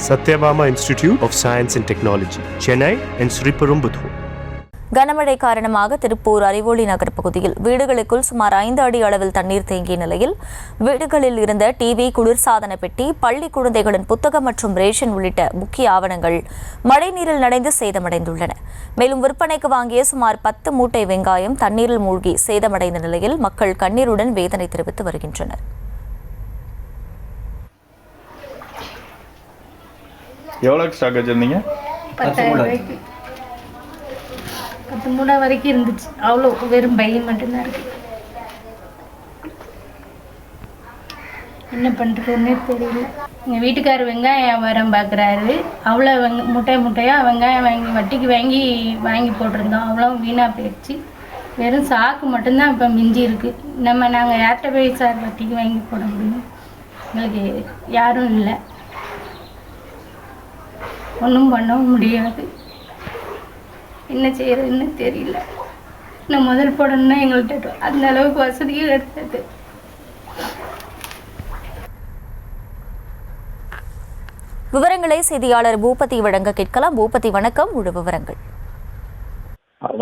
Satyabama Institute of Science and Technology, Chennai and Sriperumbudur. கனமழை காரணமாக திருப்பூர் அறிவொளி நகர் பகுதியில் வீடுகளுக்குள் சுமார் 5 அடி அளவில் தண்ணீர் தேங்கிய நிலையில் வீடுகளில் இருந்த டிவி, குளிர்சாதன பெட்டி, பள்ளி குழந்தைகளின் புத்தகம் மற்றும் ரேஷன் உள்ளிட்ட முக்கிய ஆவணங்கள் மழைநீரில் நனைந்து சேதமடைந்துள்ளன. மேலும் விற்பனைக்கு வாங்கிய சுமார் 10 மூட்டை வெங்காயம் தண்ணீரில் மூழ்கி சேதமடைந்த நிலையில் மக்கள் கண்ணீருடன் வேதனை தெரிவித்து வருகின்றனர். எவ்வளோக்கு ஸ்டாக் வச்சுருந்தீங்க? 10 மூட்டை வரைக்கும் இருந்துச்சு. அவ்வளோ வெறும் பையன் மட்டும்தான் இருக்கு. என்ன பண்ணுறதுன்னே தெரியல. எங்கள் வீட்டுக்காரர் வெங்காயம் வியாபாரம் பார்க்குறாரு. அவ்வளோ மூட்டையாக வெங்காயம் வட்டிக்கு வாங்கி போட்டிருந்தோம். அவ்வளோ வீணாக போயிடுச்சு. வெறும் சாக்கு மட்டும்தான் இப்போ மிஞ்சி இருக்குது. நாங்கள் யார்கிட்ட போய் சார் வட்டிக்கு வாங்கி போட முடியும்? எங்களுக்கு யாரும் இல்லை, ஒன்றும் பண்ணவும் முடியாது. என்ன செய்யறதுன்னு தெரியல. நான் முதல் போடணும்னா எங்கள்கிட்ட அந்த அளவுக்கு வசதியும் எடுத்தது. விவரங்களை செய்தியாளர் பூபதி வழங்க கேட்கலாம். பூபதி, வணக்கம். முழு விவரங்கள்.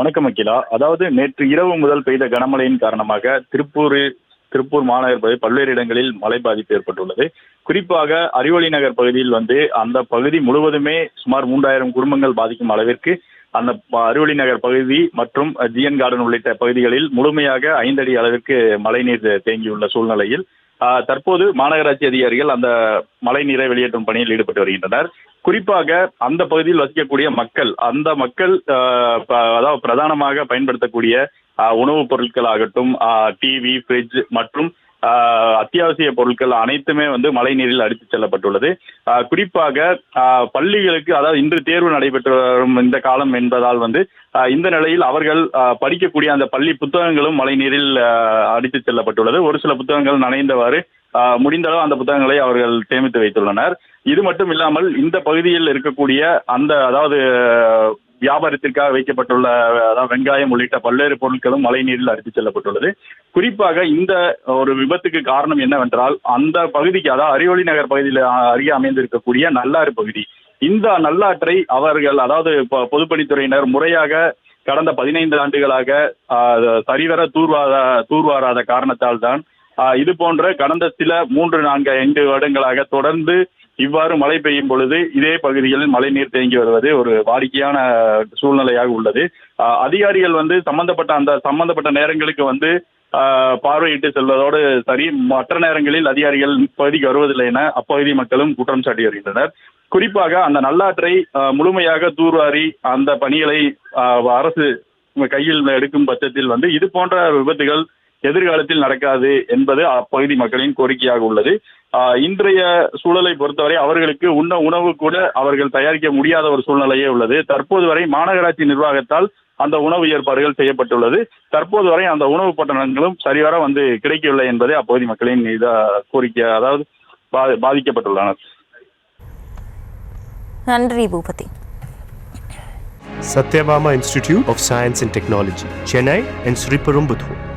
வணக்கம் அகிலா. அதாவது நேற்று இரவு முதல் பெய்த கனமழையின் காரணமாக திருப்பூர் மாநகர் பகுதி பல்வேறு இடங்களில் மழை பாதிப்பு ஏற்பட்டுள்ளது. குறிப்பாக அறிவொளி நகர் பகுதியில் அந்த பகுதி முழுவதுமே சுமார் 3000 குடும்பங்கள் பாதிக்கும் அளவிற்கு அந்த அறிவொளி நகர் பகுதி மற்றும் ஜிஎன் கார்டன் உள்ளிட்ட பகுதிகளில் முழுமையாக 5 அடி அளவிற்கு மழைநீர் தேங்கியுள்ள சூழ்நிலையில் தற்போது மாநகராட்சி அதிகாரிகள் அந்த மழை நீரை வெளியேற்றும் பணியில் ஈடுபட்டு வருகின்றனர். குறிப்பாக அந்த பகுதியில் வசிக்கக்கூடிய அந்த மக்கள் அதாவது பிரதானமாக பயன்படுத்தக்கூடிய உணவுப் பொருட்கள் ஆகட்டும், டிவி, ஃப்ரிட்ஜ் மற்றும் அத்தியாவசிய பொருட்கள் அனைத்துமே மழை நீரில் அடித்துச் செல்லப்பட்டுள்ளது. குறிப்பாக பள்ளிகளுக்கு, அதாவது இன்று தேர்வு நடைபெற்று வரும் இந்த காலம் என்பதால் இந்த நிலையில் அவர்கள் படிக்கக்கூடிய அந்த பள்ளி புத்தகங்களும் மழை நீரில் அடித்துச் செல்லப்பட்டுள்ளது. ஒரு சில புத்தகங்கள் நனைந்தவாறு முடிந்தளவு அந்த புத்தகங்களை அவர்கள் சேமித்து வைத்துள்ளனர். இது மட்டும் இல்லாமல் இந்த பகுதியில் இருக்கக்கூடிய அதாவது வியாபாரத்திற்காக வைக்கப்பட்டுள்ள வெங்காயம் உள்ளிட்ட பல்வேறு பொருட்களும் மழை நீரில் அடித்துச் செல்லப்பட்டுள்ளது. குறிப்பாக இந்த ஒரு விபத்துக்கு காரணம் என்னவென்றால், அந்த பகுதிக்கு, அதாவது அறிவொளி நகர் பகுதியில் அருகே அமைந்திருக்கக்கூடிய நல்லாறு பகுதி, இந்த நல்லாற்றை அவர்கள், அதாவது பொதுப்பணித்துறையினர் முறையாக கடந்த 15 ஆண்டுகளாக சரிவர தூர்வாராத காரணத்தால் தான் இது போன்ற கடந்த சில 3, 4, 5 வருடங்களாக தொடர்ந்து இவ்வாறு மழை பெய்யும் பொழுது இதே பகுதிகளில் மழை நீர் தேங்கி வருவது ஒரு வாடிக்கையான சூழ்நிலையாக உள்ளது. அதிகாரிகள் சம்பந்தப்பட்ட நேரங்களுக்கு பார்வையிட்டு செல்வதோடு சரி, மற்ற நேரங்களில் அதிகாரிகள் பகுதிக்கு வருவதில்லை என அப்பகுதி மக்களும் குற்றம் சாட்டி வருகின்றனர். குறிப்பாக அந்த நல்லாற்றை முழுமையாக தூர்வாரி அந்த பணிகளை அரசு கையில் எடுக்கும் பட்சத்தில் இது போன்ற விபத்துகள் எதிர்காலத்தில் நடக்காது என்பது அப்பகுதி மக்களின் கோரிக்கையாக உள்ளது. இன்றைய சூழலை பொறுத்தவரை அவர்களுக்கு உணவு கூட அவர்கள் தயாரிக்க முடியாத ஒரு சூழ்நிலையே உள்ளது. தற்போது வரை மாநகராட்சி நிர்வாகத்தால் அந்த உணவு ஏற்பாடுகள் செய்யப்பட்டுள்ளது. தற்போது வரை அந்த உணவு பட்டணங்களும் சரிவர கிடைக்கவில்லை என்பதே அப்பகுதி மக்களின் கோரிக்கை, அதாவது பாதிக்கப்பட்டுள்ளனர். நன்றி Boopathi. Satyabama Institute of Science and Technology, Chennai and Sriperumbudur.